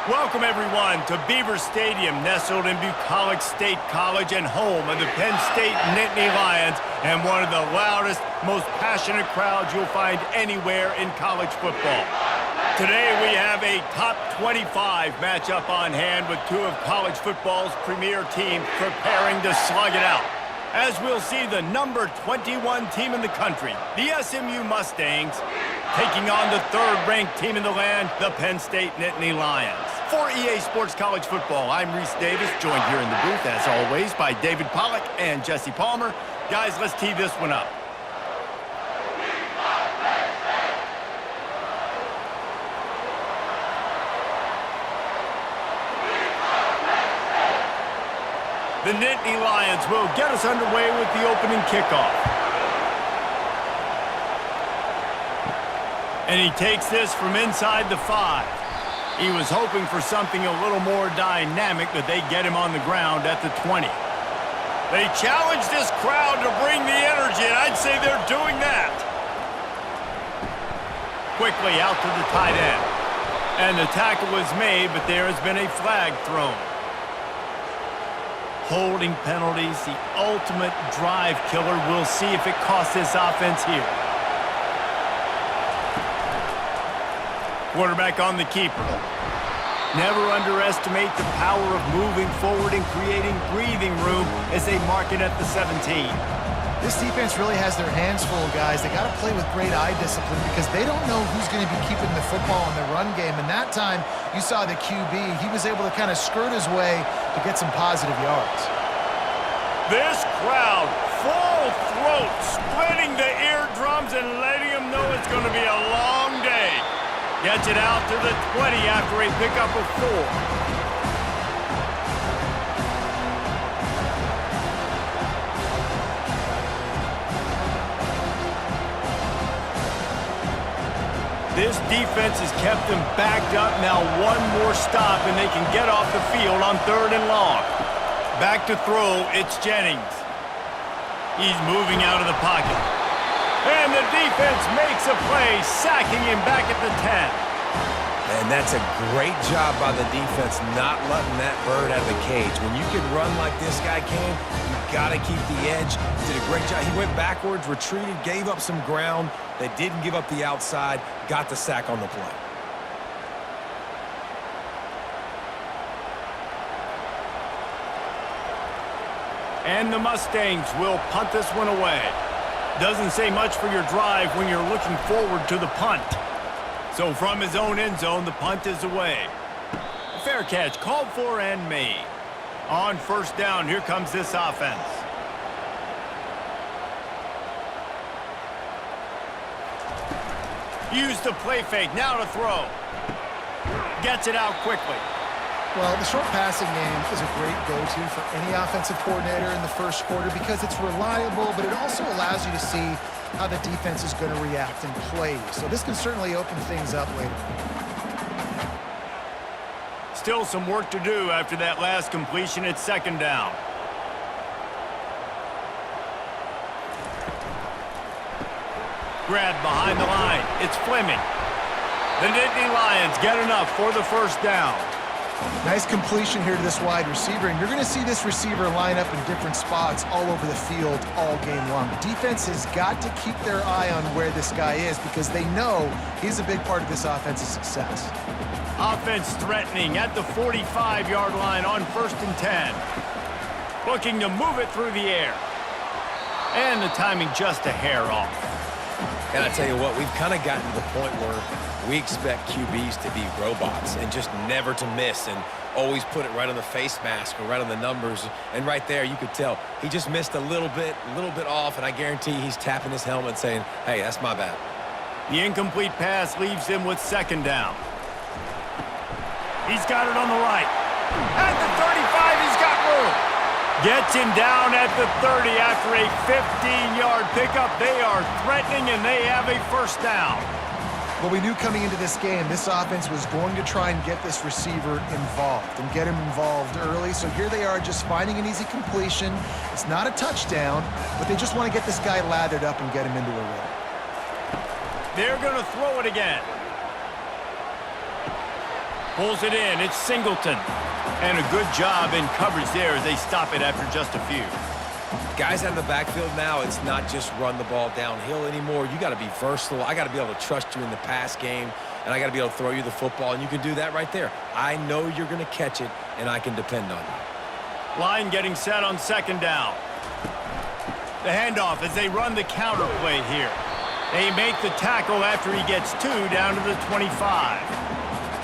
Welcome, everyone, to Beaver Stadium, nestled in Bucolic State College and home of the Penn State Nittany Lions, and one of the loudest, most passionate crowds you'll find anywhere in college football. Today, we have a top 25 matchup on hand with two of college football's premier teams preparing to slug it out. As we'll see the number 21 team in the country, the SMU Mustangs, taking on the third-ranked team in the land, the Penn State Nittany Lions. For EA Sports College Football, I'm Reese Davis, joined here in the booth, as always, by David Pollack and Jesse Palmer. Guys, let's tee this one up. The Nittany Lions will get us underway with the opening kickoff. And he takes this from inside the 5. He was hoping for something a little more dynamic, but they get him on the ground at the 20. They challenge this crowd to bring the energy, and I'd say they're doing that. Quickly out to the tight end. And the tackle was made, but there has been a flag thrown. Holding penalties, the ultimate drive killer. We'll see if it costs this offense here. Quarterback on the keeper. Never underestimate the power of moving forward and creating breathing room as they mark it at the 17. This defense really has their hands full, guys. They got to play with great eye discipline because they don't know who's going to be keeping the football in the run game. And that time, you saw the QB. He was able to kind of skirt his way to get some positive yards. This crowd, full throat, splitting the eardrums and letting them know it's going to be a long day. Gets it out to the 20 after a pickup of 4. This defense has kept them backed up. Now one more stop and they can get off the field on 3rd and long. Back to throw, it's Jennings. He's moving out of the pocket. And the defense makes a play, sacking him back at the 10. And that's a great job by the defense not letting that bird out of the cage. When you can run like this guy can, you got to keep the edge. Did a great job. He went backwards, retreated, gave up some ground. They didn't give up the outside, got the sack on the play. And the Mustangs will punt this one away. Doesn't say much for your drive when you're looking forward to the punt. So from his own end zone, the punt is away. Fair catch called for and made. On 1st down, here comes this offense. Use the play fake, now to throw. Gets it out quickly. Well, the short passing game is a great go-to for any offensive coordinator in the first quarter because it's reliable, but it also allows you to see how the defense is going to react and play. So this can certainly open things up later. Still some work to do after that last completion at 2nd down. Grabbed behind the line. It's Fleming. The Nittany Lions get enough for the 1st down. Nice completion here to this wide receiver, and you're going to see this receiver line up in different spots all over the field all game long. Defense has got to keep their eye on where this guy is because they know he's a big part of this offense's success. Offense threatening at the 45-yard line on 1st and 10. Looking to move it through the air. And the timing just a hair off. And I tell you what, we've kind of gotten to the point where we expect QBs to be robots and just never to miss and always put it right on the face mask or right on the numbers. And right there, you could tell he just missed a little bit off, and I guarantee he's tapping his helmet saying, hey, that's my bad. The incomplete pass leaves him with 2nd down. He's got it on the right. At the 35, he's got room. Gets him down at the 30 after a 15-yard pickup. They are threatening, and they have a 1st down. Well, we knew coming into this game, this offense was going to try and get this receiver involved and get him involved early. So here they are just finding an easy completion. It's not a touchdown, but they just want to get this guy lathered up and get him into a rhythm. They're going to throw it again. Pulls it in. It's Singleton. And a good job in coverage there as they stop it after just a few. Guys out of the backfield now, it's not just run the ball downhill anymore. You got to be versatile. I got to be able to trust you in the pass game, and I got to be able to throw you the football, and you can do that right there. I know you're going to catch it, and I can depend on you. Line getting set on second down. The handoff as they run the counter play here. They make the tackle after he gets 2 down to the 25.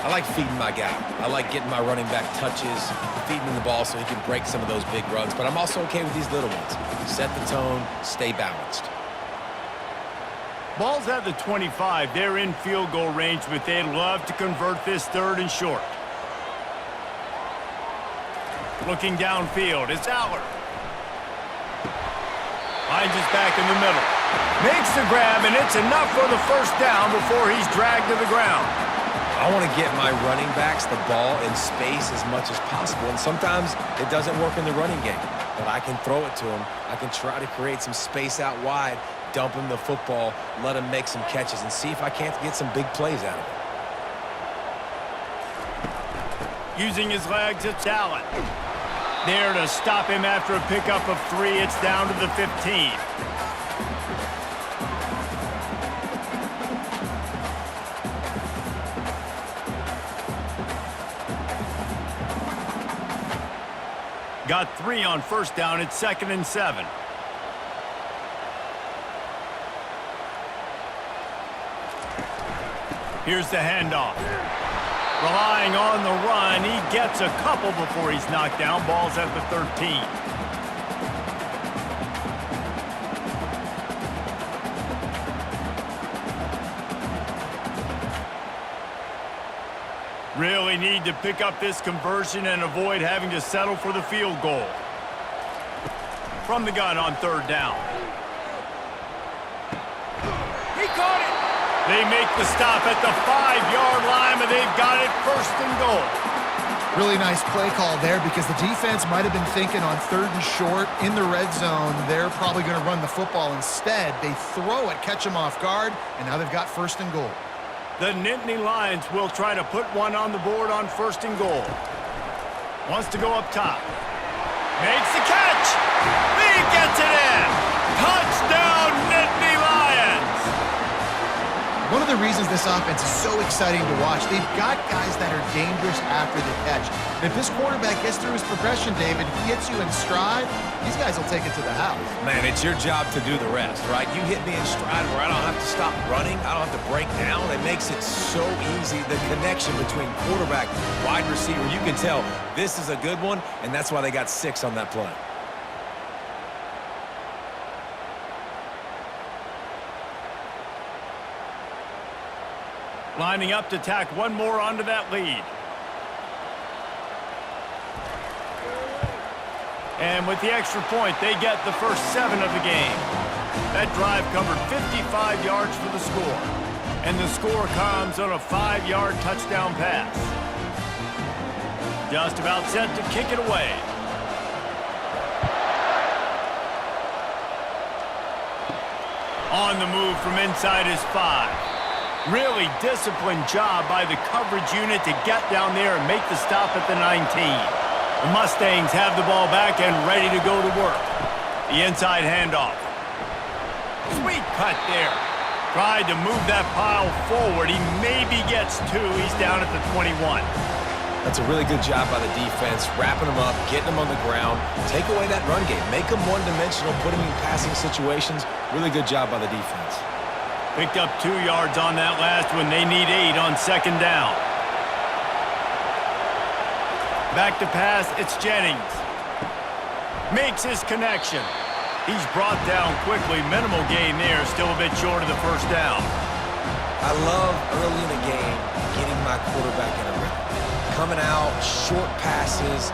I like feeding my guy. I like getting my running back touches, feeding him the ball so he can break some of those big runs. But I'm also okay with these little ones. Set the tone, stay balanced. Ball's at the 25. They're in field goal range, but they'd love to convert this 3rd and short. Looking downfield, it's Aller. Finds his back in the middle. Makes the grab, and it's enough for the first down before he's dragged to the ground. I want to get my running backs the ball in space as much as possible, and sometimes it doesn't work in the running game, but I can throw it to him. I can try to create some space out wide, dump him the football, let him make some catches, and see if I can't get some big plays out of it. Using his legs, it's Allen. There to stop him after a pickup of 3. It's down to the 15. Got 3 on first down. It's 2nd and 7. Here's the handoff. Relying on the run. He gets a couple before he's knocked down. Ball's at the 13. Really need to pick up this conversion and avoid having to settle for the field goal. From the gun on 3rd down. He caught it! They make the stop at the 5-yard line, and they've got it 1st and goal. Really nice play call there because the defense might have been thinking on 3rd and short in the red zone. They're probably going to run the football instead. They throw it, catch them off guard, and now they've got 1st and goal. The Nittany Lions will try to put one on the board on 1st and goal. Wants to go up top. Makes the catch. He gets it in. Touchdown, Nittany Lions. One of the reasons this offense is so exciting to watch, they've got guys that are dangerous after the catch. And if this quarterback gets through his progression, David, he hits you in stride, these guys will take it to the house. Man, it's your job to do the rest, right? You hit me in stride where I don't have to stop running. I don't have to break down. It makes it so easy. The connection between quarterback, wide receiver, you can tell this is a good one, and that's why they got 6 on that play. Lining up to tack one more onto that lead. And with the extra point, they get the first 7 of the game. That drive covered 55 yards for the score. And the score comes on a 5-yard touchdown pass. Just about set to kick it away. On the move from inside his 5. Really disciplined job by the coverage unit to get down there and make the stop at the 19. The Mustangs have the ball back and ready to go to work. The inside handoff. Sweet cut there. Tried to move that pile forward. He maybe gets 2. He's down at the 21. That's a really good job by the defense, wrapping them up, getting them on the ground, take away that run game, make them one-dimensional, put them in passing situations. Really good job by the defense. Picked up 2 yards on that last one. They need 8 on 2nd down. Back to pass, it's Jennings. Makes his connection. He's brought down quickly. Minimal gain there, still a bit short of the first down. I love early in the game getting my quarterback in a rhythm. Coming out, short passes,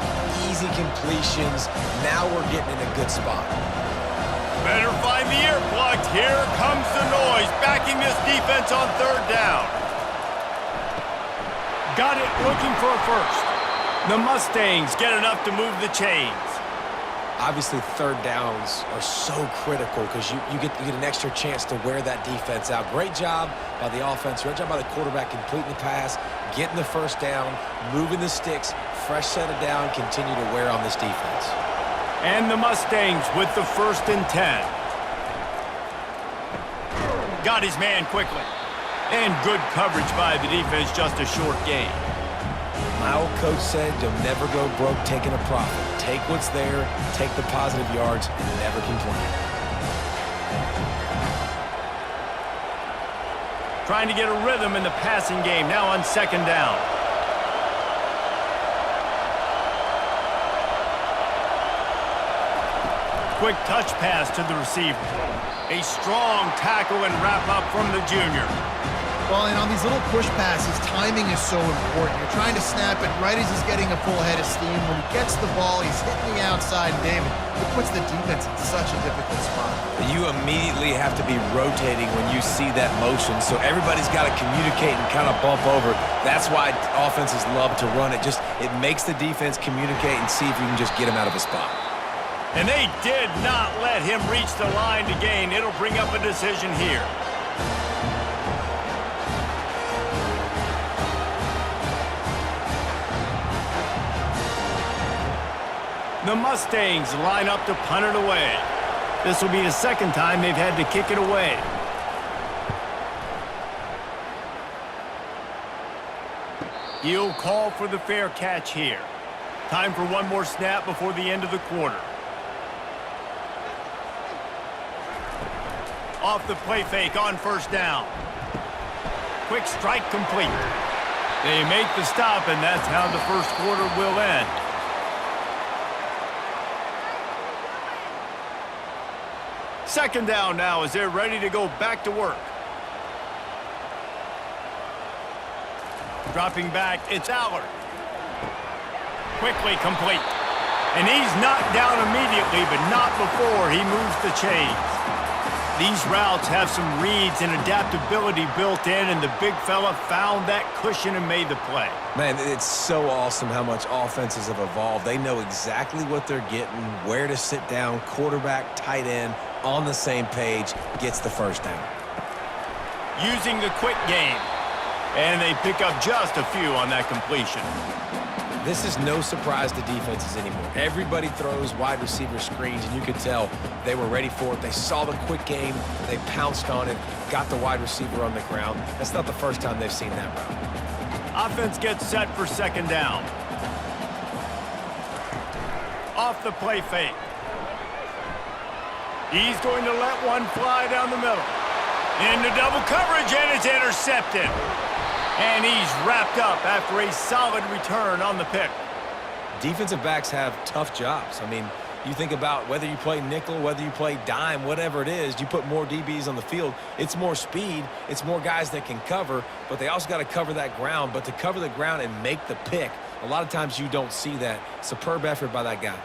easy completions. Now we're getting in a good spot. Better find the earplugs. Here comes the noise, backing this defense on 3rd down. Got it, looking for a first. The Mustangs get enough to move the chains. Obviously, 3rd downs are so critical because you get an extra chance to wear that defense out. Great job by the offense. Great job by the quarterback completing the pass, getting the first down, moving the sticks, fresh set of down, continue to wear on this defense. And the Mustangs with the 1st and 10. Got his man quickly. And good coverage by the defense, just a short gain. My old coach said you'll never go broke taking a profit. Take what's there, take the positive yards, and never complain. Trying to get a rhythm in the passing game, now on 2nd down. Quick touch pass to the receiver. A strong tackle and wrap up from the junior. Well, and on these little push passes, timing is so important. You're trying to snap it right as he's getting a full head of steam. When he gets the ball, he's hitting the outside, David. It puts the defense in such a difficult spot. You immediately have to be rotating when you see that motion, so everybody's got to communicate and kind of bump over. That's why offenses love to run it. It makes the defense communicate and see if you can just get him out of a spot. And they did not let him reach the line to gain. It'll bring up a decision here. The Mustangs line up to punt it away. This will be the 2nd time they've had to kick it away. He'll call for the fair catch here. Time for one more snap before the end of the quarter. Off the play fake on 1st down. Quick strike complete. They make the stop, and that's how the 1st quarter will end. Second down now as they're ready to go back to work. Dropping back, it's Allard. Quickly complete. And he's knocked down immediately, but not before he moves the chains. These routes have some reads and adaptability built in, and the big fella found that cushion and made the play. Man, it's so awesome how much offenses have evolved. They know exactly what they're getting, where to sit down, quarterback, tight end, on the same page, gets the 1st down. Using the quick game. And they pick up just a few on that completion. This is no surprise to defenses anymore. Everybody throws wide receiver screens, and you could tell they were ready for it. They saw the quick game. They pounced on it, got the wide receiver on the ground. That's not the first time they've seen that route. Offense gets set for 2nd down. Off the play fake. He's going to let one fly down the middle. Into double coverage, and it's intercepted. And he's wrapped up after a solid return on the pick. Defensive backs have tough jobs. I mean, you think about whether you play nickel, whether you play dime, whatever it is, you put more DBs on the field. It's more speed. It's more guys that can cover, but they also got to cover that ground. But to cover the ground and make the pick, a lot of times you don't see that. Superb effort by that guy.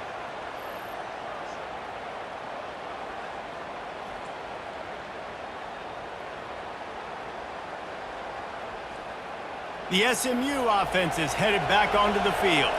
The SMU offense is headed back onto the field.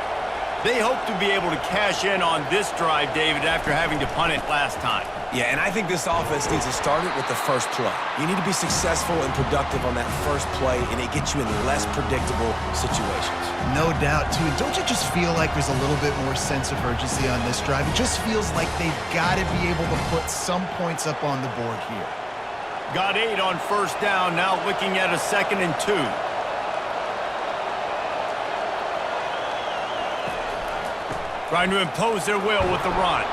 They hope to be able to cash in on this drive, David, after having to punt it last time. Yeah, and I think this offense needs to start it with the first play. You need to be successful and productive on that first play, and it gets you in less predictable situations. No doubt, too. Don't you just feel like there's a little bit more sense of urgency on this drive? It just feels like they've got to be able to put some points up on the board here. Got 8 on 1st down, now looking at a 2nd and 2. Trying to impose their will with the run.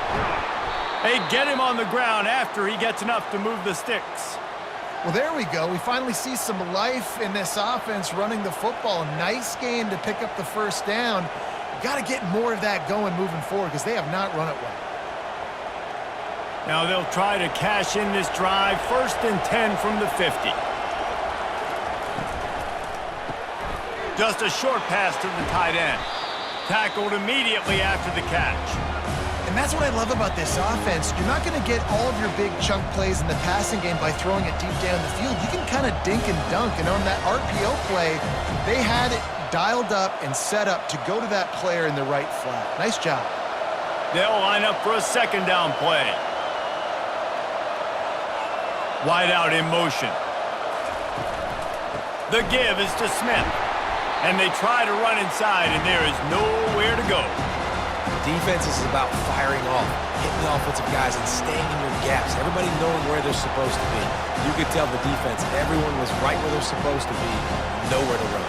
They get him on the ground after he gets enough to move the sticks. Well, there we go. We finally see some life in this offense running the football. Nice game to pick up the 1st down. Got to get more of that going moving forward because they have not run it well. Now they'll try to cash in this drive. 1st and 10 from the 50. Just a short pass to the tight end. Tackled immediately after the catch. And that's what I love about this offense. You're not going to get all of your big chunk plays in the passing game by throwing it deep down the field. You can kind of dink and dunk. And on that RPO play, they had it dialed up and set up to go to that player in the right flat. Nice job. They'll line up for a 2nd down play. Wide out in motion. The give is to Smith. And they try to run inside, and there is nowhere to go. Defense is about firing off, hitting the offensive guys, and staying in your gaps. Everybody knowing where they're supposed to be. You could tell the defense, everyone was right where they're supposed to be, nowhere to run.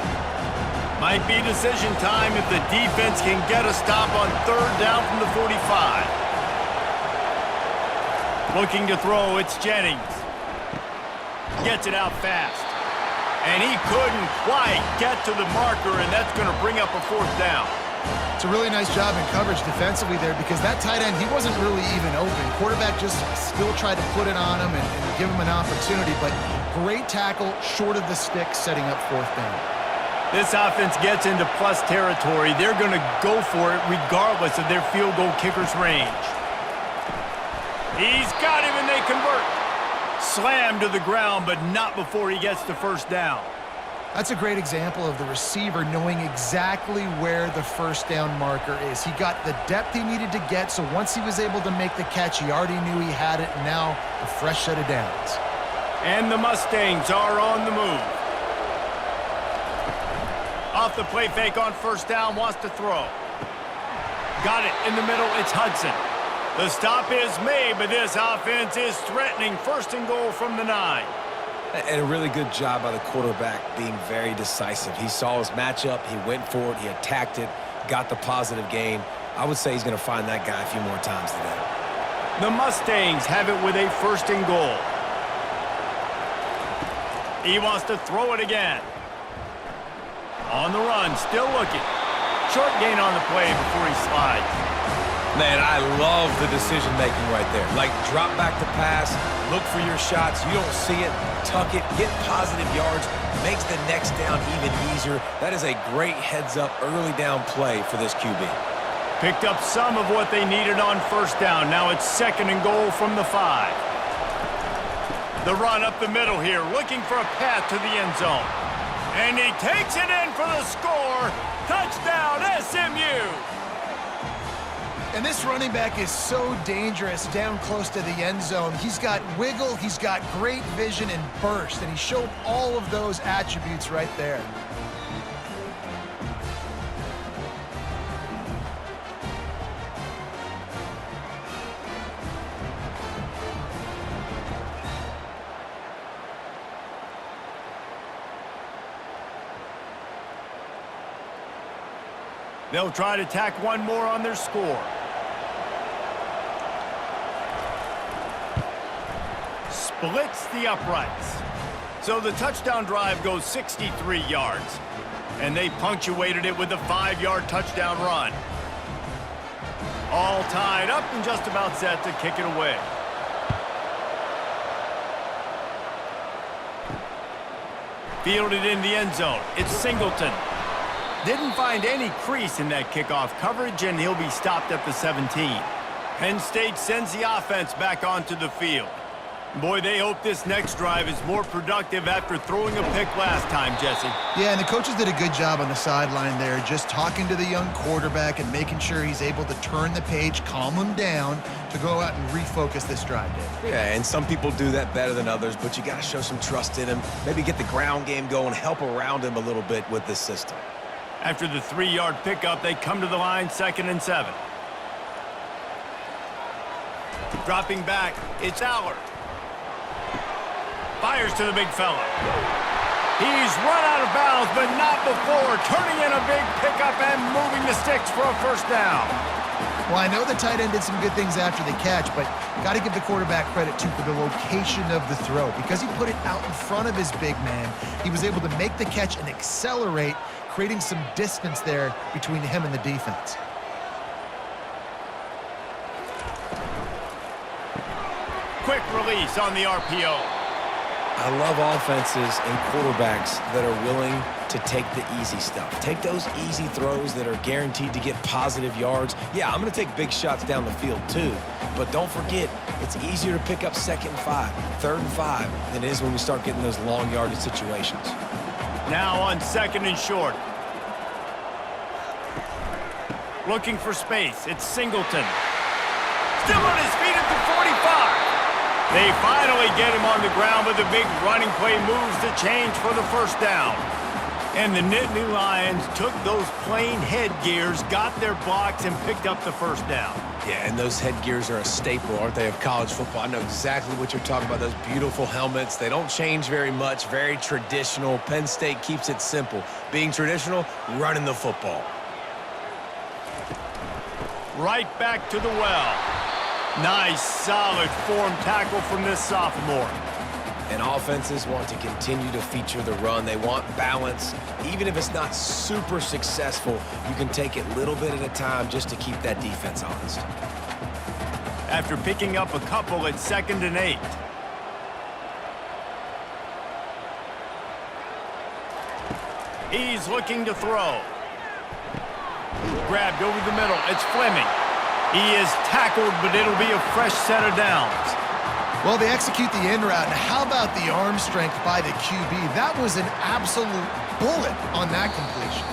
Might be decision time if the defense can get a stop on 3rd down from the 45. Looking to throw, it's Jennings. Gets it out fast. And he couldn't quite get to the marker, and that's going to bring up a 4th down. It's a really nice job in coverage defensively there because that tight end, he wasn't really even open. Quarterback just still tried to put it on him and give him an opportunity, but great tackle short of the stick, setting up 4th down. This offense gets into plus territory. They're going to go for it regardless of their field goal kicker's range. He's got him, and they convert. Slammed to the ground, but not before he gets the 1st down. That's a great example of the receiver knowing exactly where the 1st down marker is. He got the depth he needed to get, so once he was able to make the catch, he already knew he had it, and now a fresh set of downs. And the Mustangs are on the move. Off the play fake on 1st down, wants to throw. Got it in the middle, it's Hudson. The stop is made, but this offense is threatening 1st and goal from the 9. And a really good job by the quarterback being very decisive. He saw his matchup, he went for it, he attacked it, got the positive gain. I would say he's going to find that guy a few more times today. The Mustangs have it with a 1st and goal. He wants to throw it again. On the run, still looking. Short gain on the play before he slides. Man, I love the decision-making right there. Like, drop back to pass, look for your shots. You don't see it, tuck it, get positive yards, makes the next down even easier. That is a great heads-up early down play for this QB. Picked up some of what they needed on 1st down. Now it's 2nd and goal from the 5. The run up the middle here, looking for a path to the end zone. And he takes it in for the score. Touchdown, SMU! And this running back is so dangerous down close to the end zone. He's got wiggle, he's got great vision and burst, and he showed all of those attributes right there. They'll try to tack one more on their score. Splits the uprights. So the touchdown drive goes 63 yards. And they punctuated it with a 5-yard touchdown run. All tied up and just about set to kick it away. Fielded in the end zone. It's Singleton. Didn't find any crease in that kickoff coverage, and he'll be stopped at the 17. Penn State sends the offense back onto the field. Boy, they hope this next drive is more productive after throwing a pick last time, Jesse. Yeah, and the coaches did a good job on the sideline there, just talking to the young quarterback and making sure he's able to turn the page, calm him down to go out and refocus this drive, Dave. Yeah, and some people do that better than others, but you got to show some trust in him. Maybe get the ground game going, help around him a little bit with this system. After the 3-yard pickup, they come to the line, 2nd and 7. Dropping back, it's Aller. Fires to the big fella. He's run out of bounds, but not before turning in a big pickup and moving the sticks for a 1st down. Well, I know the tight end did some good things after the catch, but got to give the quarterback credit, too, for the location of the throw. Because he put it out in front of his big man, he was able to make the catch and accelerate, creating some distance there between him and the defense. Quick release on the RPO. I love offenses and quarterbacks that are willing to take the easy stuff. Take those easy throws that are guaranteed to get positive yards. Yeah, I'm going to take big shots down the field too, but don't forget, it's easier to pick up 2nd and 5, 3rd and 5 than it is when we start getting those long yardage situations. Now on 2nd and short. Looking for space, it's Singleton. Still on his feet at the 45. They finally get him on the ground, but the big running play moves the change for the 1st down. And the Nittany Lions took those plain headgears, got their blocks, and picked up the first down. Yeah, and those headgears are a staple, aren't they, of college football? I know exactly what you're talking about, those beautiful helmets. They don't change very much, very traditional. Penn State keeps it simple. Being traditional, running the football. Right back to the well. Nice, solid form tackle from this sophomore. And offenses want to continue to feature the run. They want balance. Even if it's not super successful, you can take it little bit at a time just to keep that defense honest. After picking up a couple at 2nd and 8. He's looking to throw. Grabbed over the middle. It's Fleming. He is tackled, but it'll be a fresh set of downs. Well, they execute the end route, and how about the arm strength by the QB? That was an absolute bullet on that completion.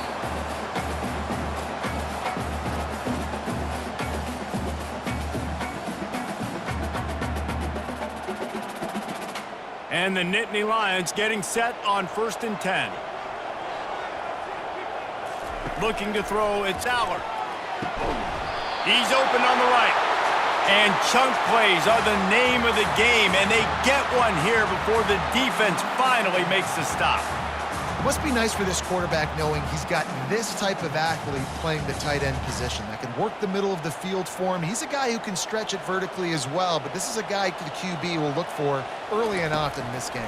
And the Nittany Lions getting set on 1st and 10. Looking to throw, it's Allard. He's open on the right. And chunk plays are the name of the game, and they get one here before the defense finally makes the stop. Must be nice for this quarterback knowing he's got this type of athlete playing the tight end position that can work the middle of the field for him. He's a guy who can stretch it vertically as well, but this is a guy the QB will look for early and often in this game.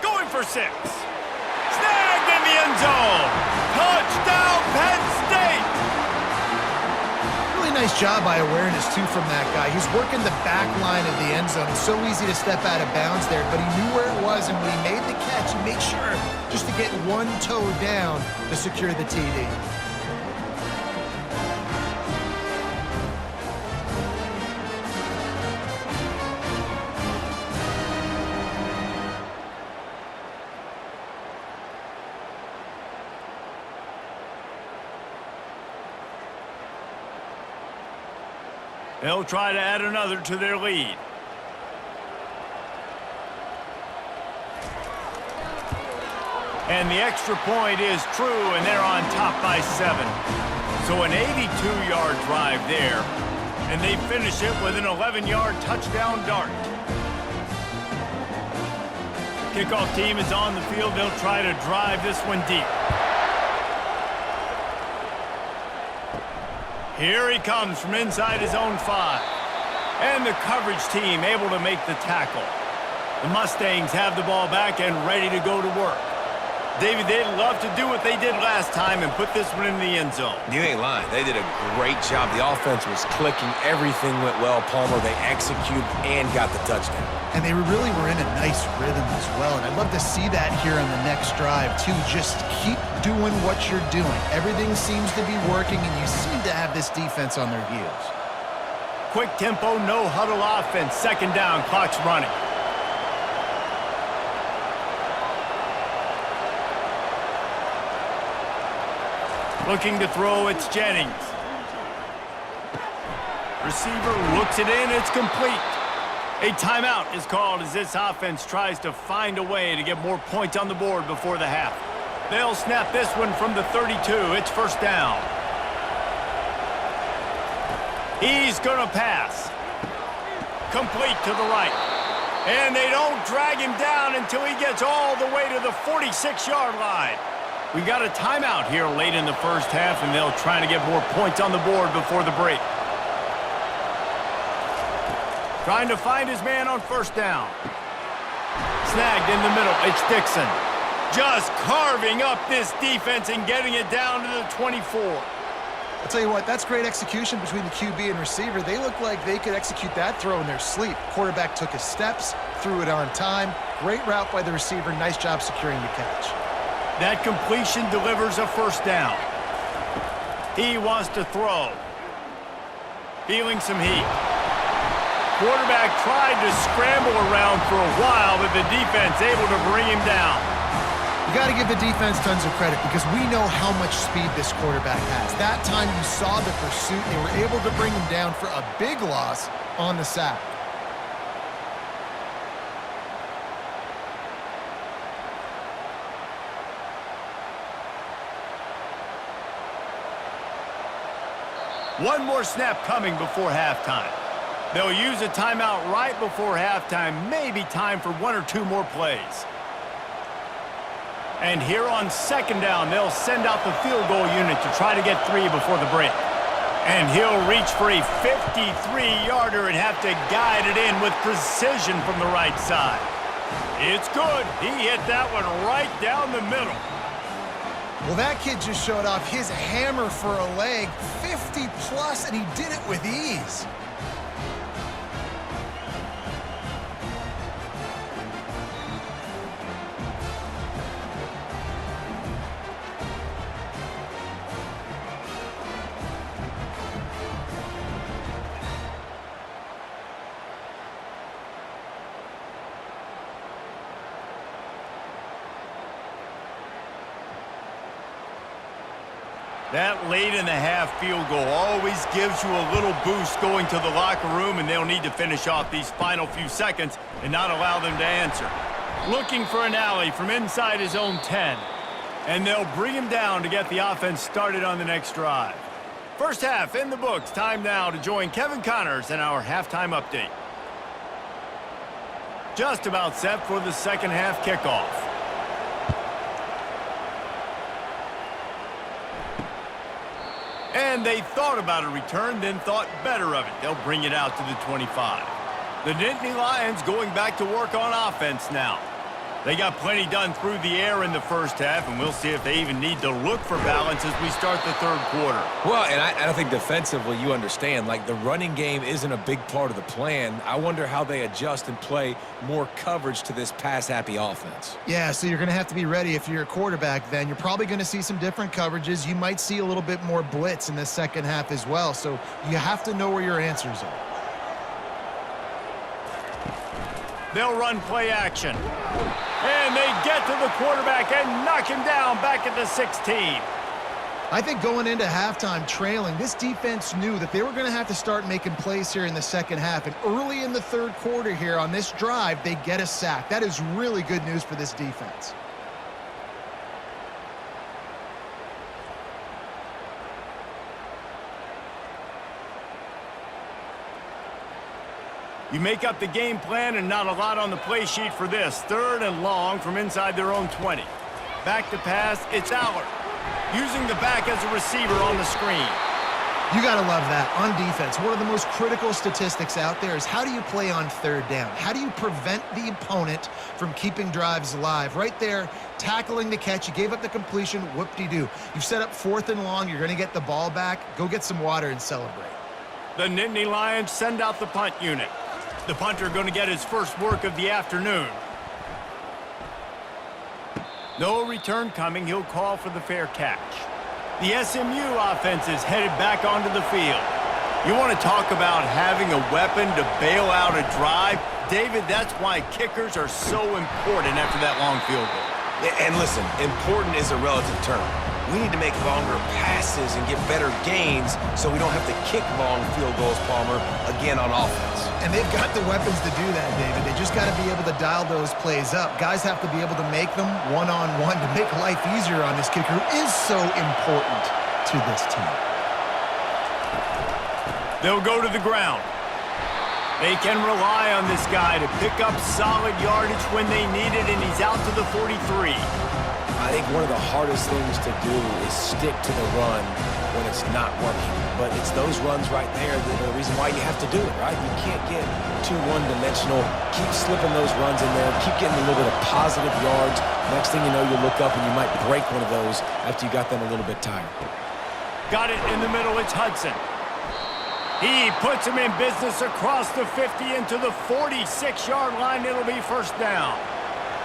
Going for 6. Snagged in the end zone. Touchdown, Penn State! Really nice job by awareness, too, from that guy. He's working the back line of the end zone. It's so easy to step out of bounds there, but he knew where it was, and when he made the catch, he made sure just to get one toe down to secure the TD. They'll try to add another to their lead. And the extra point is true, and they're on top by 7. So an 82-yard drive there, and they finish it with an 11-yard touchdown dart. Kickoff team is on the field. They'll try to drive this one deep. Here he comes from inside his own 5. And the coverage team able to make the tackle. The Mustangs have the ball back and ready to go to work. David, they'd love to do what they did last time and put this one in the end zone. You ain't lying. They did a great job. The offense was clicking. Everything went well. Palmer, they executed and got the touchdown. And they really were in a nice rhythm as well. And I'd love to see that here on the next drive, too. Just keep doing what you're doing. Everything seems to be working, and you seem to have this defense on their heels. Quick tempo, no huddle offense. 2nd down, clock's running. Looking to throw, it's Jennings. Receiver looks it in, it's complete. A timeout is called as this offense tries to find a way to get more points on the board before the half. They'll snap this one from the 32. It's 1st down. He's going to pass. Complete to the right. And they don't drag him down until he gets all the way to the 46-yard line. We got a timeout here late in the first half, and they'll try to get more points on the board before the break. Trying to find his man on 1st down. Snagged in the middle. It's Dixon. Just carving up this defense and getting it down to the 24. I'll tell you what, that's great execution between the QB and receiver. They look like they could execute that throw in their sleep. Quarterback took his steps, threw it on time. Great route by the receiver. Nice job securing the catch. That completion delivers a 1st down. He wants to throw. Feeling some heat. Quarterback tried to scramble around for a while, but the defense able to bring him down. You got to give the defense tons of credit because we know how much speed this quarterback has. That time you saw the pursuit. They were able to bring him down for a big loss on the sack. One more snap coming before halftime. They'll use a timeout right before halftime, maybe time for 1 or 2 more plays. And here on second down, they'll send out the field goal unit to try to get 3 before the break. And he'll reach for a 53-yarder and have to guide it in with precision from the right side. It's good. He hit that one right down the middle. Well, that kid just showed off his hammer for a leg, 50-plus, and he did it with ease. That late-in-the-half field goal always gives you a little boost going to the locker room, and they'll need to finish off these final few seconds and not allow them to answer. Looking for an alley from inside his own 10, and they'll bring him down to get the offense started on the next drive. First half in the books. Time now to join Kevin Connors in our halftime update. Just about set for the second half kickoff. And they thought about a return, then thought better of it. They'll bring it out to the 25. The Nittany Lions going back to work on offense now. They got plenty done through the air in the first half, and we'll see if they even need to look for balance as we start the third quarter. Well, and I think defensively, you understand, like the running game isn't a big part of the plan. I wonder how they adjust and play more coverage to this pass-happy offense. Yeah, so you're going to have to be ready if you're a quarterback then. You're probably going to see some different coverages. You might see a little bit more blitz in the second half as well, so you have to know where your answers are. They'll run play action. And they get to the quarterback and knock him down back at the 16. I think going into halftime trailing, this defense knew that they were going to have to start making plays here in the second half. And early in the third quarter here on this drive, they get a sack. That is really good news for this defense. You make up the game plan and not a lot on the play sheet for this. Third and long from inside their own 20. Back to pass, it's Allard. Using the back as a receiver on the screen. You got to love that on defense. One of the most critical statistics out there is how do you play on third down? How do you prevent the opponent from keeping drives alive? Right there, tackling the catch. You gave up the completion, whoop-de-doo. You've set up fourth and long. You're going to get the ball back. Go get some water and celebrate. The Nittany Lions send out the punt unit. The punter going to get his first work of the afternoon. No return coming. He'll call for the fair catch. The SMU offense is headed back onto the field. You want to talk about having a weapon to bail out a drive? David, that's why kickers are so important after that long field goal. And listen, important is a relative term. We need to make longer passes and get better gains so we don't have to kick long field goals, Palmer, again on offense. And they've got the weapons to do that, David. They just got to be able to dial those plays up. Guys have to be able to make them one-on-one to make life easier on this kicker who is so important to this team. They'll go to the ground. They can rely on this guy to pick up solid yardage when they need it, and he's out to the 43. I think one of the hardest things to do is stick to the run when it's not working. But it's those runs right there that are the reason why you have to do it, right? You can't get too one-dimensional. Keep slipping those runs in there. Keep getting a little bit of positive yards. Next thing you know, you look up and you might break one of those after you got them a little bit tired. Got it in the middle. It's Hudson. He puts him in business across the 50 into the 46-yard line. It'll be first down.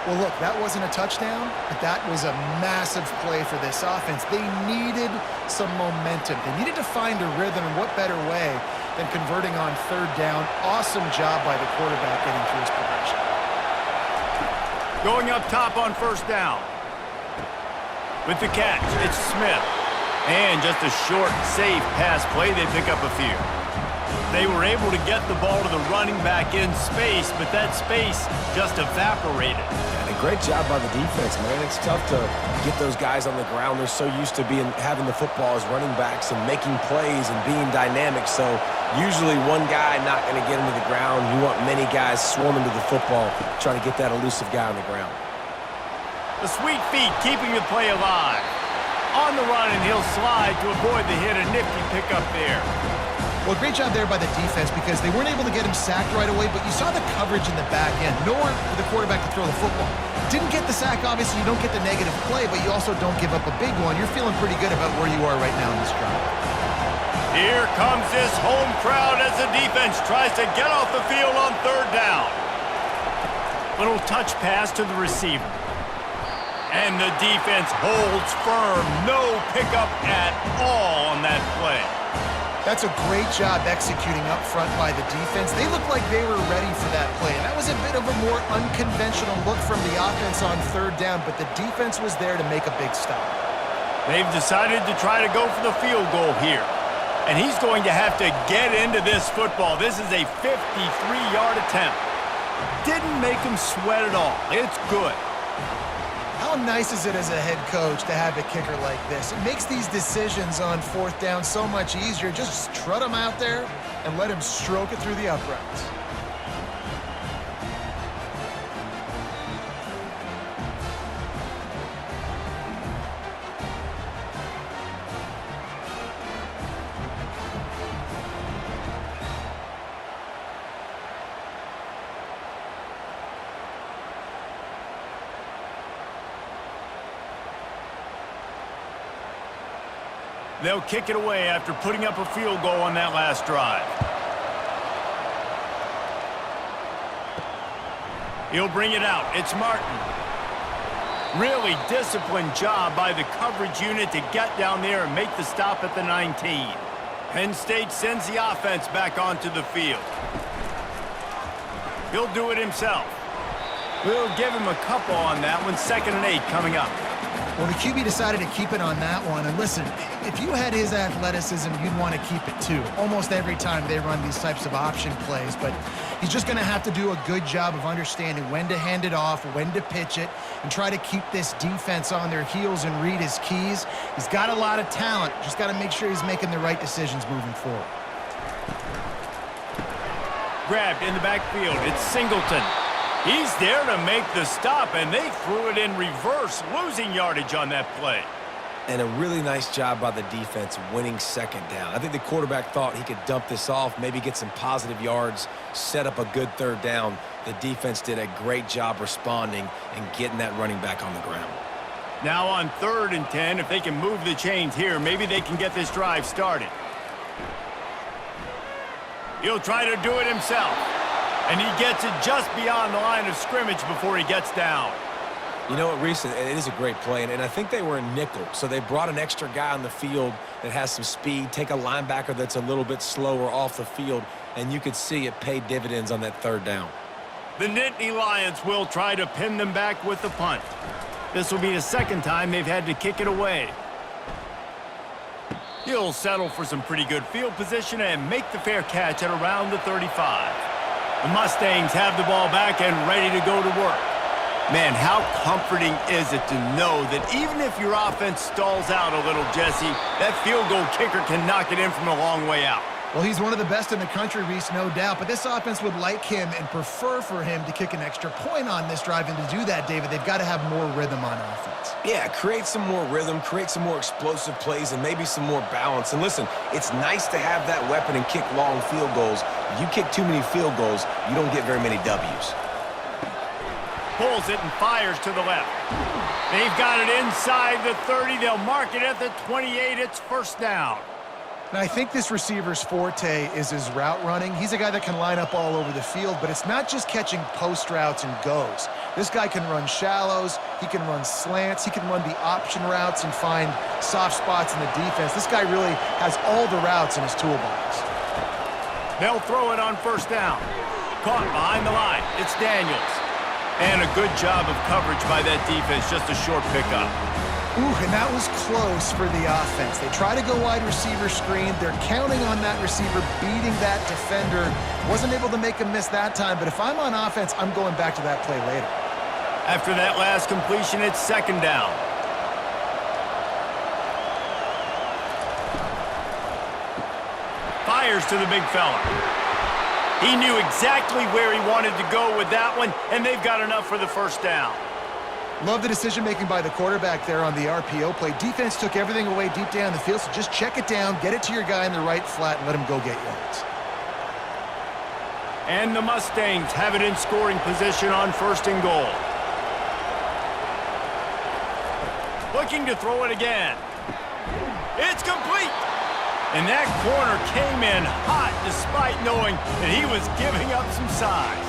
Well, look, that wasn't a touchdown, but that was a massive play for this offense. They needed some momentum. They needed to find a rhythm, and what better way than converting on third down. Awesome job by the quarterback getting through his progression. Going up top on first down. With the catch, it's Smith. And just a short, safe pass play. They pick up a few. They were able to get the ball to the running back in space, but that space just evaporated. And a great job by the defense, man. It's tough to get those guys on the ground. They're so used to having the football as running backs and making plays and being dynamic. So usually one guy not going to get him to the ground. You want many guys swarming to the football, trying to get that elusive guy on the ground. The sweet feet keeping the play alive. On the run, and he'll slide to avoid the hit. A nifty pickup there. Well, great job there by the defense because they weren't able to get him sacked right away, but you saw the coverage in the back end. Nowhere for the quarterback to throw the football. Didn't get the sack, obviously. You don't get the negative play, but you also don't give up a big one. You're feeling pretty good about where you are right now in this drive. Here comes this home crowd as the defense tries to get off the field on third down. Little touch pass to the receiver. And the defense holds firm. No pickup at all on that play. That's a great job executing up front by the defense. They looked like they were ready for that play. And that was a bit of a more unconventional look from the offense on third down, but the defense was there to make a big stop. They've decided to try to go for the field goal here. And he's going to have to get into this football. This is a 53-yard attempt. Didn't make him sweat at all. It's good. How nice is it as a head coach to have a kicker like this? It makes these decisions on fourth down so much easier. Just trot him out there and let him stroke it through the uprights. They'll kick it away after putting up a field goal on that last drive. He'll bring it out. It's Martin. Really disciplined job by the coverage unit to get down there and make the stop at the 19. Penn State sends the offense back onto the field. He'll do it himself. We'll give him a couple on that one. 2nd and 8 coming up. Well, the QB decided to keep it on that one. And listen, if you had his athleticism, you'd want to keep it too. Almost every time they run these types of option plays. But he's just going to have to do a good job of understanding when to hand it off, when to pitch it, and try to keep this defense on their heels and read his keys. He's got a lot of talent. Just got to make sure he's making the right decisions moving forward. Grabbed in the backfield. It's Singleton. He's there to make the stop, and they threw it in reverse, losing yardage on that play. And a really nice job by the defense winning 2nd down. I think the quarterback thought he could dump this off, maybe get some positive yards, set up a good 3rd down. The defense did a great job responding and getting that running back on the ground. Now on 3rd and 10, if they can move the chains here, maybe they can get this drive started. He'll try to do it himself. And he gets it just beyond the line of scrimmage before he gets down. You know what, Reese, it is a great play, and I think they were in nickel, so they brought an extra guy on the field that has some speed, take a linebacker that's a little bit slower off the field, and you could see it paid dividends on that 3rd down. The Nittany Lions will try to pin them back with the punt. This will be the 2nd time they've had to kick it away. He'll settle for some pretty good field position and make the fair catch at around the 35. The Mustangs have the ball back and ready to go to work. Man, how comforting is it to know that even if your offense stalls out a little, Jesse, that field goal kicker can knock it in from a long way out. Well, he's one of the best in the country, Reese, no doubt. But this offense would like him and prefer for him to kick an extra point on this drive. And to do that, David, they've got to have more rhythm on offense. Yeah, create some more rhythm, create some more explosive plays, and maybe some more balance. And listen, it's nice to have that weapon and kick long field goals. You kick too many field goals, you don't get very many W's. Pulls it and fires to the left. They've got it inside the 30. They'll mark it at the 28. It's 1st down. And I think this receiver's forte is his route running. He's a guy that can line up all over the field, but it's not just catching post routes and goes. This guy can run shallows, he can run slants, he can run the option routes and find soft spots in the defense. This guy really has all the routes in his toolbox. They'll throw it on 1st down. Caught behind the line. It's Daniels. And a good job of coverage by that defense, just a short pickup. Ooh, and that was close for the offense. They try to go wide receiver screen. They're counting on that receiver beating that defender. Wasn't able to make a miss that time, but if I'm on offense, I'm going back to that play later. After that last completion, it's second down. Fires to the big fella. He knew exactly where he wanted to go with that one, and they've got enough for the first down. Love the decision-making by the quarterback there on the RPO play. Defense took everything away deep down the field, so just check it down, get it to your guy in the right flat, and let him go get yards. And the Mustangs have it in scoring position on first and goal. Looking to throw it again. It's complete. And that corner came in hot despite knowing that he was giving up some size.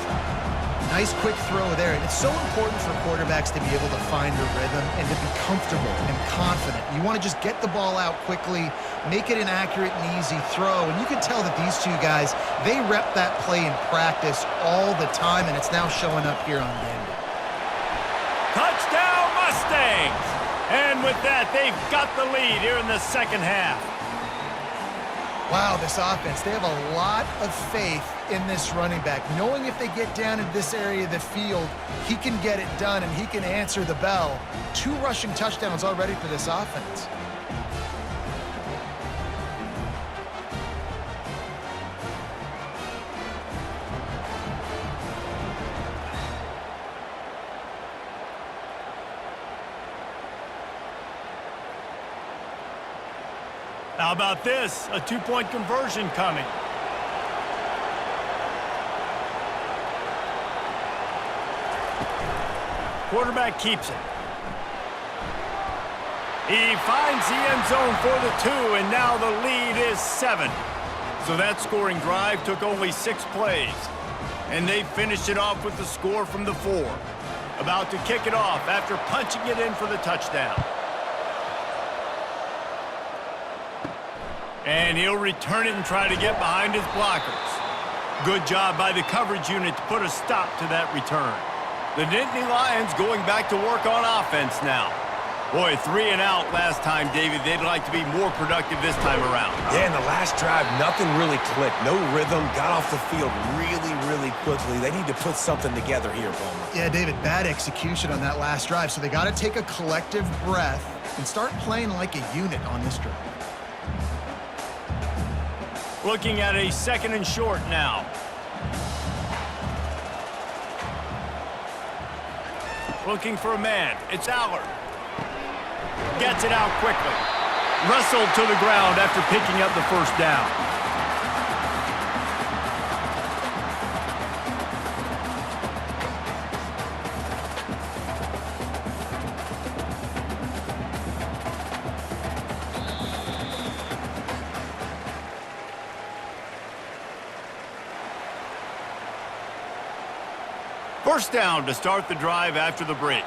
Nice quick throw there, and it's so important for quarterbacks to be able to find a rhythm and to be comfortable and confident. You want to just get the ball out quickly, make it an accurate and easy throw, and you can tell that these two guys, they rep that play in practice all the time, and it's now showing up here on game day. Touchdown Mustangs! And with that, they've got the lead here in the second half. Wow, this offense, they have a lot of faith in this running back, knowing if they get down in this area of the field, he can get it done and he can answer the bell. 2 rushing touchdowns already for this offense. How about this? A 2-point conversion coming. Quarterback keeps it. He finds the end zone for the 2, and now the lead is 7. So that scoring drive took only 6 plays. And they finished it off with the score from the 4. About to kick it off after punching it in for the touchdown. And he'll return it and try to get behind his blockers. Good job by the coverage unit to put a stop to that return. The Nittany Lions going back to work on offense now. Boy, 3 and out last time, David. They'd like to be more productive this time around. Yeah, in the last drive, nothing really clicked. No rhythm, got off the field really quickly. They need to put something together here, Palmer. Yeah, David, bad execution on that last drive, so they got to take a collective breath and start playing like a unit on this drive. Looking at a 2nd and short now. Looking for a man. It's Allard. Gets it out quickly. Wrestled to the ground after picking up the first down. First down to start the drive after the break.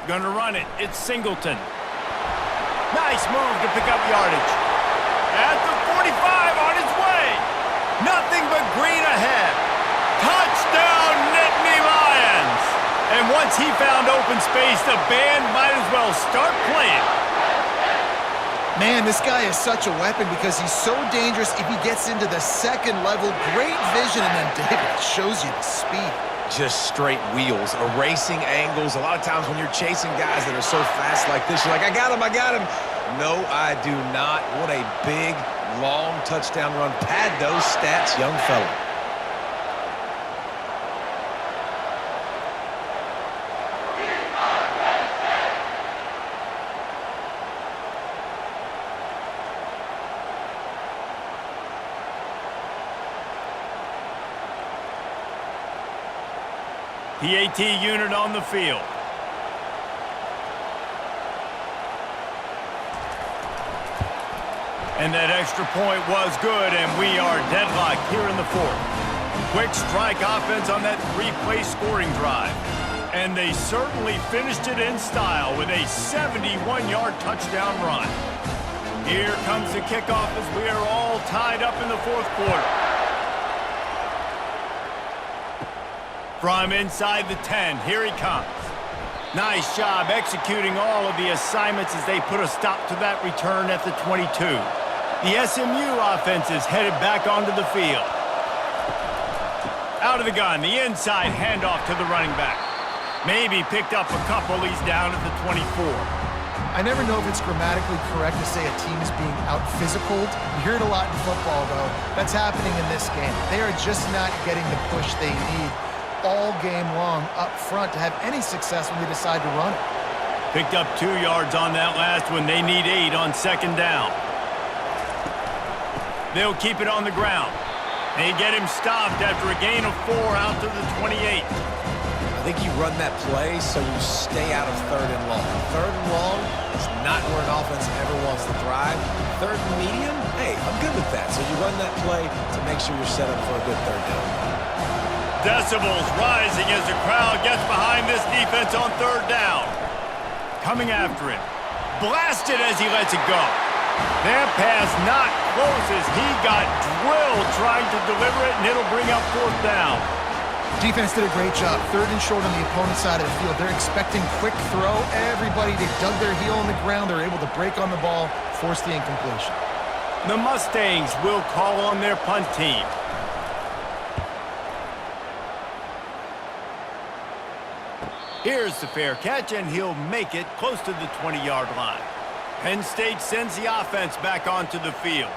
Gonna run it. It's Singleton. Nice move to pick up yardage. At the 45 on his way. Nothing but green ahead. Touchdown, Nittany Lions. And once he found open space, the band might as well start playing. Man, this guy is such a weapon because he's so dangerous if he gets into the 2nd level. Great vision, and then David shows you the speed. Just straight wheels, erasing angles. A lot of times when you're chasing guys that are so fast like this, you're like, I got him. No, I do not. What a big, long touchdown run. Pad those stats, young fella. PAT unit on the field. And that extra point was good, and we are deadlocked here in the 4th. Quick strike offense on that 3-play scoring drive. And they certainly finished it in style with a 71-yard touchdown run. Here comes the kickoff as we are all tied up in the 4th quarter. From inside the 10, here he comes. Nice job executing all of the assignments as they put a stop to that return at the 22. The SMU offense is headed back onto the field. Out of the gun, the inside handoff to the running back. Maybe picked up a couple. He's down at the 24. I never know if it's grammatically correct to say a team is being out-physicaled. You hear it a lot in football, though. That's happening in this game. They are just not getting the push they need all game long up front to have any success when they decide to run it. Picked up 2 yards on that last one. They need 8 on second down. They'll keep it on the ground. They get him stopped after a gain of 4 out to the 28. I think you run that play so you stay out of third and long. Third and long is not where an offense ever wants to thrive. Third and medium, hey, I'm good with that. So you run that play to make sure you're set up for a good third down. Decibels rising as the crowd gets behind this defense on third down. Coming after him. Blasted as he lets it go. That pass not close as he got drilled trying to deliver it, and it'll bring up fourth down. Defense did a great job. Third and short on the opponent's side of the field. They're expecting quick throw. Everybody, they dug their heel on the ground. They're able to break on the ball, force the incompletion. The Mustangs will call on their punt team. Here's the fair catch, and he'll make it close to the 20-yard line. Penn State sends the offense back onto the field.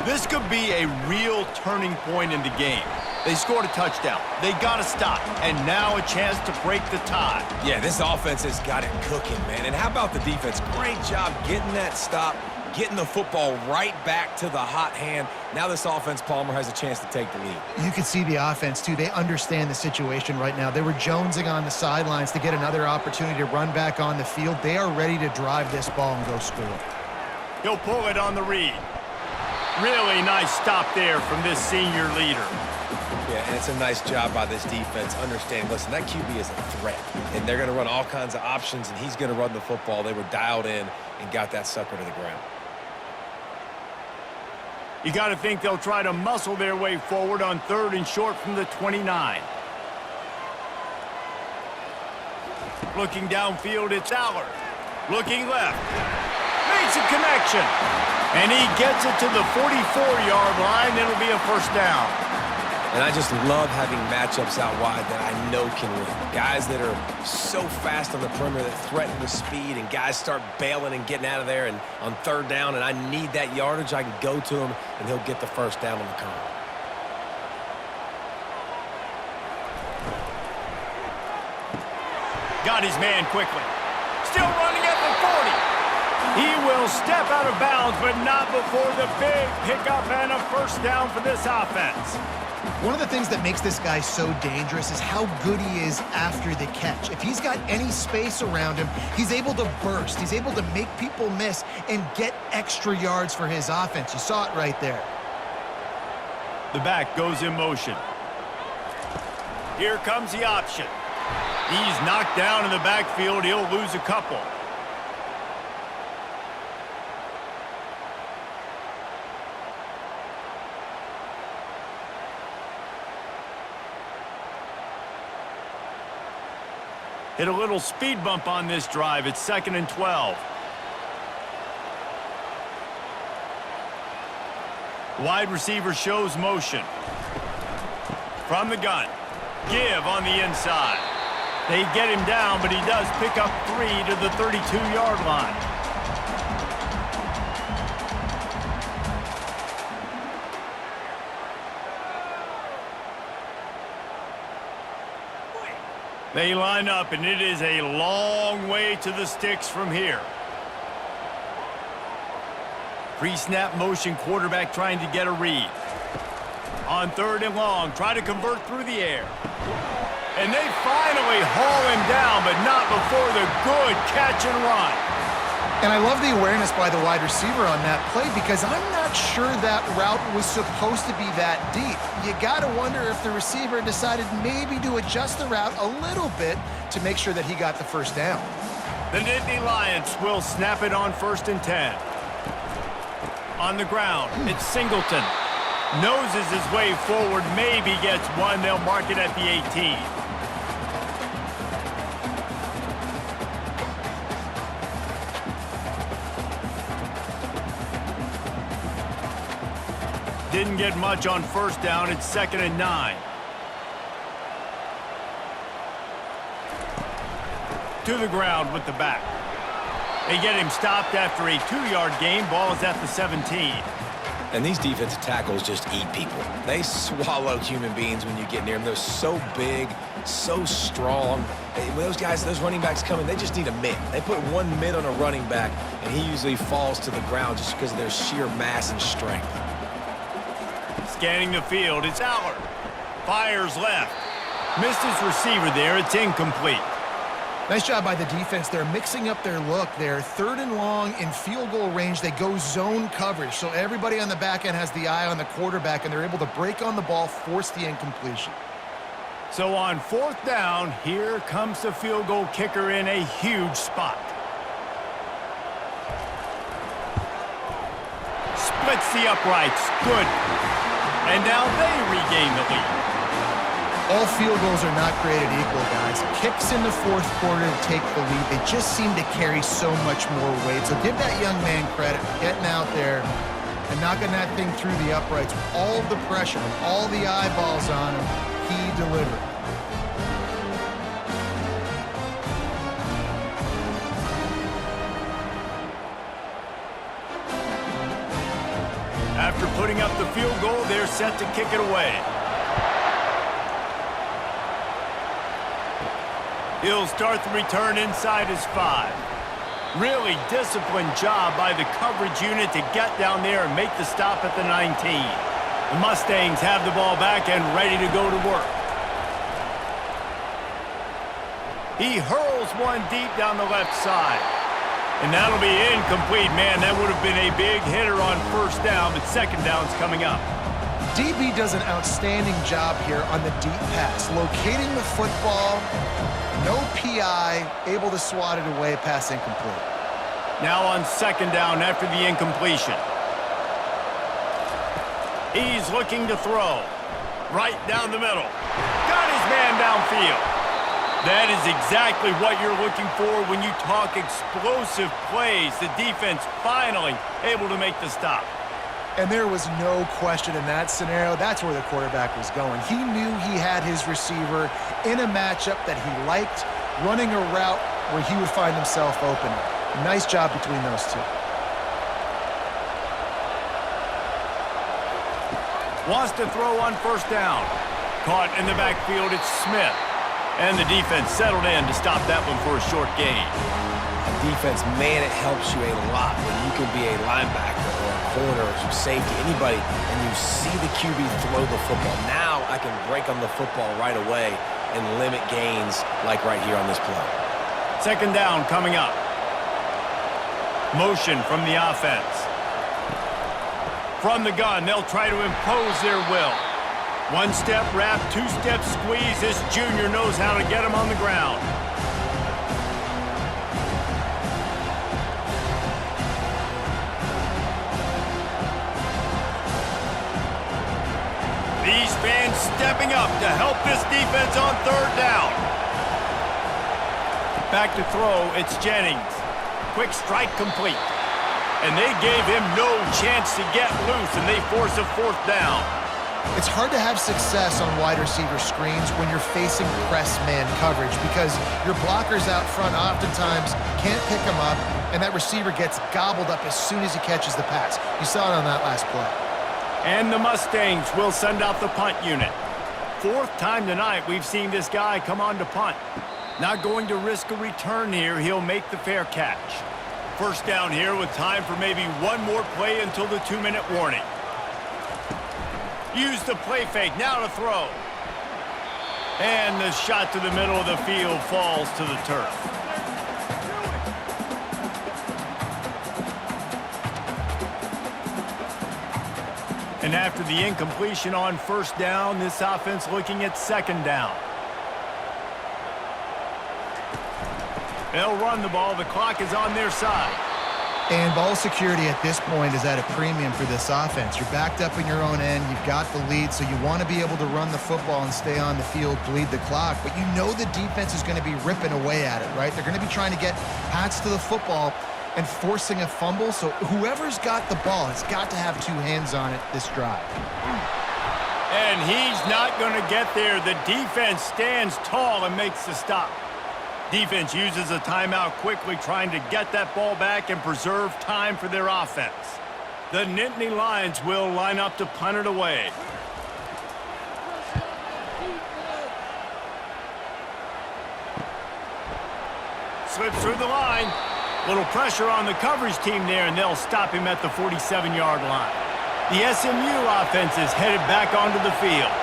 This could be a real turning point in the game. They scored a touchdown. They got a stop, and now a chance to break the tie. Yeah, this offense has got it cooking, man. And how about the defense? Great job getting that stop, getting the football right back to the hot hand. Now this offense, Palmer, has a chance to take the lead. You can see the offense, too. They understand the situation right now. They were jonesing on the sidelines to get another opportunity to run back on the field. They are ready to drive this ball and go score. He'll pull it on the read. Really nice stop there from this senior leader. Yeah, and it's a nice job by this defense. Understand, listen, that QB is a threat, and they're going to run all kinds of options, and he's going to run the football. They were dialed in and got that sucker to the ground. You got to think they'll try to muscle their way forward on third and short from the 29. Looking downfield, it's Allard. Looking left. Makes a connection. And he gets it to the 44-yard line. It'll be a first down. And I just love having matchups out wide that I know can win. Guys that are so fast on the perimeter that threaten with speed, and guys start bailing and getting out of there and on third down, and I need that yardage. I can go to him, and he'll get the first down on the come. Got his man quickly. Still running at the 40. He will step out of bounds, but not before the big pickup and a first down for this offense. One of the things that makes this guy so dangerous is how good he is after the catch. If he's got any space around him, he's able to burst. He's able to make people miss and get extra yards for his offense. You saw it right there. The back goes in motion. Here comes the option. He's knocked down in the backfield. He'll lose a couple. Hit a little speed bump on this drive. It's 2nd and 12. Wide receiver shows motion. From the gun. Give on the inside. They get him down, but he does pick up 3 to the 32-yard line. They line up, and it is a long way to the sticks from here. Pre-snap motion, quarterback trying to get a read. On 3rd and long, try to convert through the air. And they finally haul him down, but not before the good catch and run. And I love the awareness by the wide receiver on that play, because I'm not sure that route was supposed to be that deep. You got to wonder if the receiver decided maybe to adjust the route a little bit to make sure that he got the first down. The Nittany Lions will snap it on 1st and 10. On the ground, it's Singleton. Noses his way forward, maybe gets one. They'll mark it at the 18. didn't get much on first down. It's 2nd and 9. To the ground with the back. They get him stopped after a 2-yard gain. Ball is at the 17. And these defensive tackles just eat people. They swallow human beings when you get near them. They're so big, so strong. When those guys, those running backs come in, they just need a mitt. They put one mitt on a running back, and he usually falls to the ground just because of their sheer mass and strength. Scanning the field, it's Aller. Fires left. Missed his receiver there. It's incomplete. Nice job by the defense. They're mixing up their look. They're 3rd and long in field goal range. They go zone coverage. So everybody on the back end has the eye on the quarterback, and they're able to break on the ball, force the incompletion. So on 4th down, here comes the field goal kicker in a huge spot. Splits the uprights. Good. And now they regain the lead. All field goals are not created equal, guys. Kicks in the 4th quarter to take the lead. They just seem to carry so much more weight. So give that young man credit for getting out there and knocking that thing through the uprights with all of the pressure, with all the eyeballs on him. He delivered. After putting up the field goal, they're set to kick it away. He'll start the return inside his 5. Really disciplined job by the coverage unit to get down there and make the stop at the 19. The Mustangs have the ball back and ready to go to work. He hurls one deep down the left side. And that'll be incomplete. Man, that would have been a big hitter on first down, but second down's coming up. DB does an outstanding job here on the deep pass, locating the football, no PI, able to swat it away, pass incomplete. Now on second down after the incompletion. He's looking to throw. Right down the middle. Got his man downfield. That is exactly what you're looking for when you talk explosive plays. The defense finally able to make the stop. And there was no question in that scenario. That's where the quarterback was going. He knew he had his receiver in a matchup that he liked, running a route where he would find himself open. Nice job between those two. Wants to throw on first down. Caught in the backfield, it's Smith. And the defense settled in to stop that one for a short gain. Defense, man, it helps you a lot when you can be a linebacker or a corner or some safety, anybody, and you see the QB throw the football. Now I can break on the football right away and limit gains like right here on this play. Second down coming up. Motion from the offense. From the gun, they'll try to impose their will. One-step wrap, two-step squeeze. This junior knows how to get him on the ground. These fans stepping up to help this defense on third down. Back to throw, it's Jennings. Quick strike complete. And they gave him no chance to get loose, and they force a fourth down. It's hard to have success on wide receiver screens when you're facing press man coverage because your blockers out front oftentimes can't pick them up, and that receiver gets gobbled up as soon as he catches the pass. You saw it on that last play. And the Mustangs will send out the punt unit. Fourth time tonight we've seen this guy come on to punt. Not going to risk a return here. He'll make the fair catch. First down here with time for maybe one more play until the 2-minute warning. Use the play fake, now to throw. And the shot to the middle of the field falls to the turf. And after the incompletion on first down, this offense looking at second down. They'll run the ball. The clock is on their side. And ball security at this point is at a premium for this offense. You're backed up in your own end. You've got the lead, so you want to be able to run the football and stay on the field, bleed the clock. But you know the defense is going to be ripping away at it, right? They're going to be trying to get hats to the football. and forcing a fumble. So whoever's got the ball has got to have two hands on it this drive. And he's not going to get there. The defense stands tall and makes the stop. Defense uses a timeout quickly, trying to get that ball back and preserve time for their offense. The Nittany Lions will line up to punt it away. Slips through the line. Little pressure on the coverage team there, and they'll stop him at the 47-yard line. The SMU offense is headed back onto the field.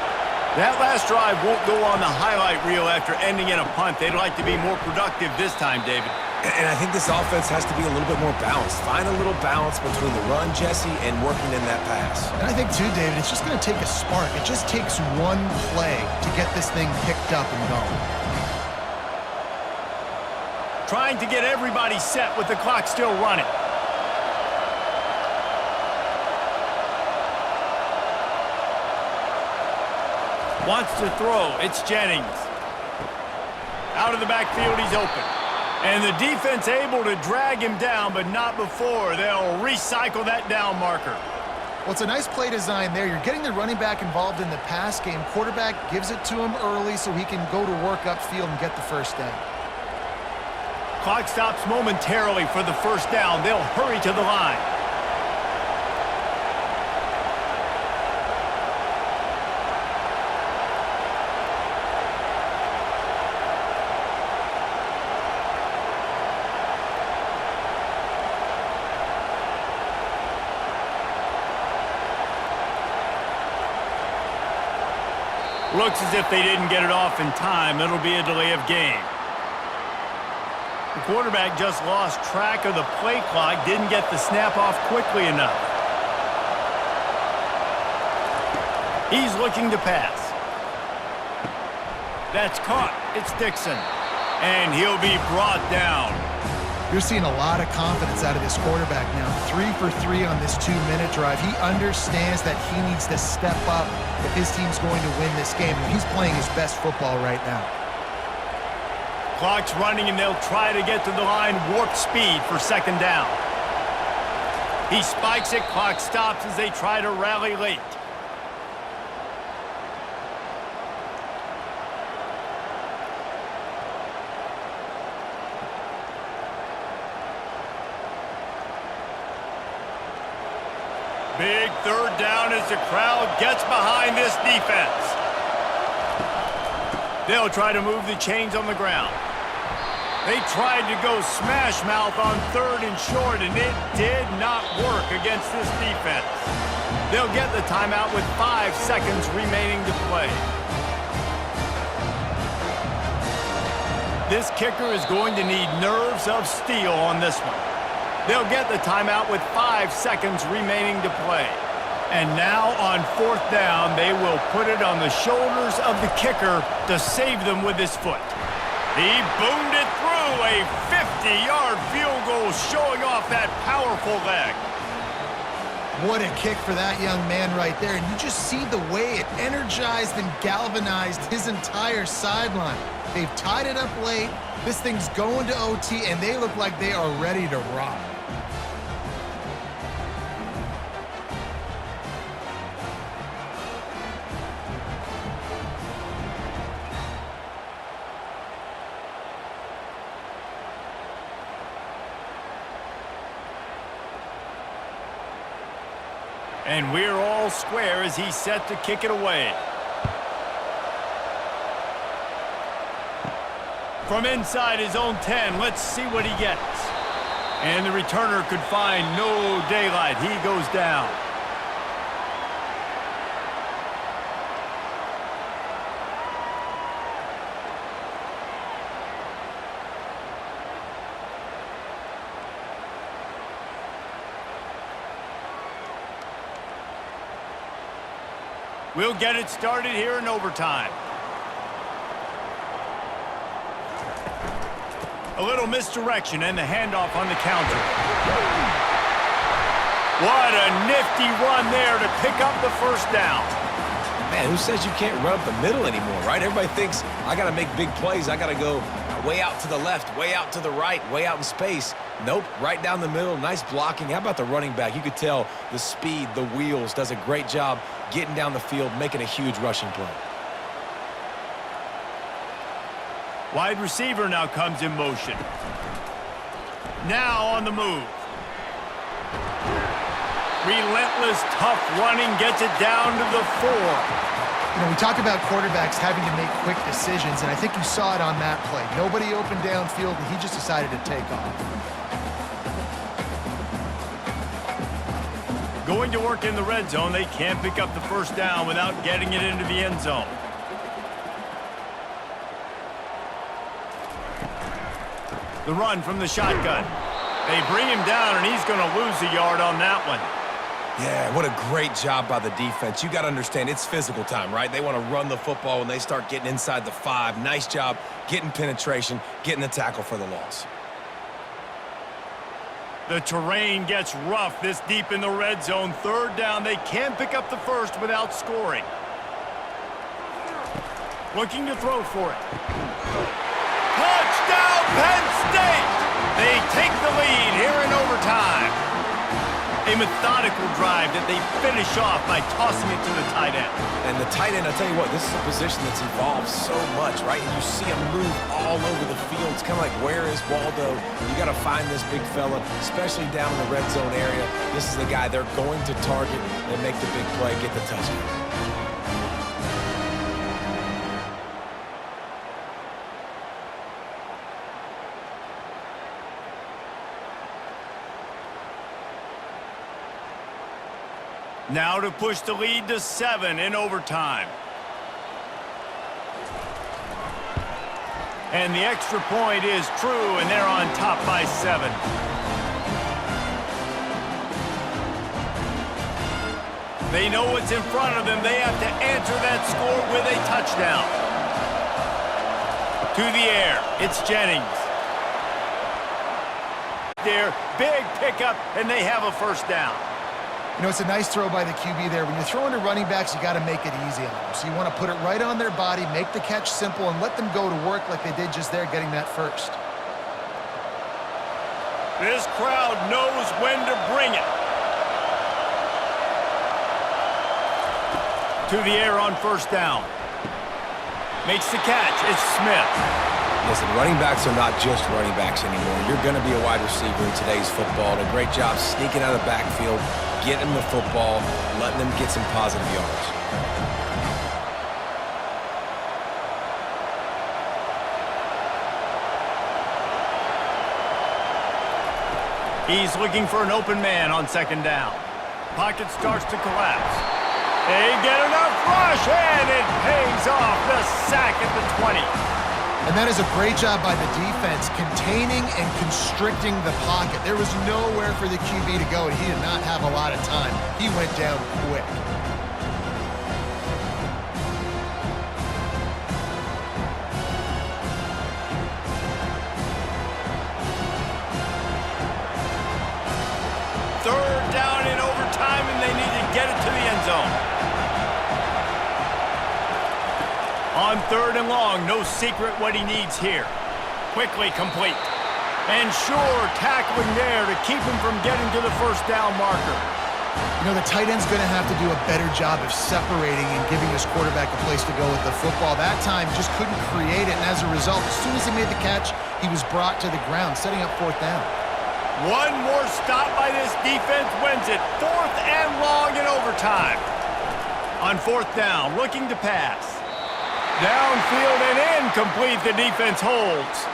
That last drive won't go on the highlight reel after ending in a punt. They'd like to be more productive this time, David. And I think this offense has to be a little bit more balanced. Find a little balance between the run, Jesse, and working in that pass. And I think, too, David, it's just going to take a spark. It just takes one play to get this thing picked up and going. Trying to get everybody set with the clock still running. Wants to throw. It's Jennings. Out of the backfield, he's open. And the defense able to drag him down, but not before. They'll recycle that down marker. Well, it's a nice play design there. You're getting the running back involved in the pass game. Quarterback gives it to him early so he can go to work upfield and get the first down. Clock stops momentarily for the first down. They'll hurry to the line. Looks as if they didn't get it off in time. It'll be a delay of game. The quarterback just lost track of the play clock, didn't get the snap off quickly enough. He's looking to pass. That's caught. It's Dixon. And he'll be brought down. You're seeing a lot of confidence out of this quarterback now. 3 for 3 on this 2-minute drive. He understands that he needs to step up if his team's going to win this game. He's playing his best football right now. Clock's running, and they'll try to get to the line warp speed for second down. He spikes it. Clock stops as they try to rally late. Big third down as the crowd gets behind this defense. They'll try to move the chains on the ground. They tried to go smash mouth on 3rd and short, and it did not work against this defense. They'll get the timeout with 5 seconds remaining to play. This kicker is going to need nerves of steel on this one. They'll get the timeout with 5 seconds remaining to play. And now on 4th down, they will put it on the shoulders of the kicker to save them with his foot. He boomed it through, a 50-yard field goal showing off that powerful leg. What a kick for that young man right there. And you just see the way it energized and galvanized his entire sideline. They've tied it up late. This thing's going to OT, and they look like they are ready to rock. And we're all square as he's set to kick it away. From inside his own 10, let's see what he gets. And the returner could find no daylight. He goes down. We'll get it started here in overtime. A little misdirection and the handoff on the counter. What a nifty run there to pick up the first down. Man, who says you can't run up the middle anymore, right? Everybody thinks, I got to make big plays. I got to go way out to the left, way out to the right, way out in space. Nope, right down the middle, nice blocking. How about the running back? You could tell the speed, the wheels, does a great job getting down the field, making a huge rushing play. Wide receiver now comes in motion. Now on the move. Relentless, tough running gets it down to the 4. You know, we talk about quarterbacks having to make quick decisions, and I think you saw it on that play. Nobody opened downfield, and he just decided to take off. Going to work in the red zone, they can't pick up the first down without getting it into the end zone. The run from the shotgun. They bring him down, and he's going to lose a yard on that one. Yeah, what a great job by the defense. You got to understand, it's physical time, right? They want to run the football when they start getting inside the 5. Nice job getting penetration, getting the tackle for the loss. The terrain gets rough this deep in the red zone. Third down, they can't pick up the first without scoring. Looking to throw for it. Touchdown, Penn State! They take the lead here in overtime. A methodical drive that they finish off by tossing it to the tight end. And the tight end, I'll tell you what, this is a position that's evolved so much, right? And you see him move all over the field. It's kind of like, where is Waldo? You got to find this big fella, especially down in the red zone area. This is the guy they're going to target and make the big play, get the touchdown. Now to push the lead to 7 in overtime. And the extra point is true, and they're on top by 7. They know what's in front of them. They have to answer that score with a touchdown. To the air, it's Jennings. There, big pickup, and they have a first down. You know, it's a nice throw by the QB there. When you're throwing to running backs, you got to make it easy on them. So you want to put it right on their body, make the catch simple, and let them go to work like they did just there, getting that first. This crowd knows when to bring it. To the air on first down. Makes the catch. It's Smith. Listen, running backs are not just running backs anymore. You're going to be a wide receiver in today's football. And a great job sneaking out of the backfield, getting the football, letting them get some positive yards. He's looking for an open man on second down. Pocket starts to collapse. They get enough rush, and it pays off. The sack at the 20. And that is a great job by the defense, containing and constricting the pocket. There was nowhere for the QB to go, and he did not have a lot of time. He went down quick. Third down in overtime, and they need to get it to the end zone. On third and long, no secret what he needs here. Quickly complete. And sure, tackling there to keep him from getting to the first down marker. You know, the tight end's going to have to do a better job of separating and giving his quarterback a place to go with the football. That time, just couldn't create it, and as a result, as soon as he made the catch, he was brought to the ground, setting up fourth down. One more stop by this defense wins it. Fourth and long in overtime. On fourth down, looking to pass. Downfield and incomplete, the defense holds.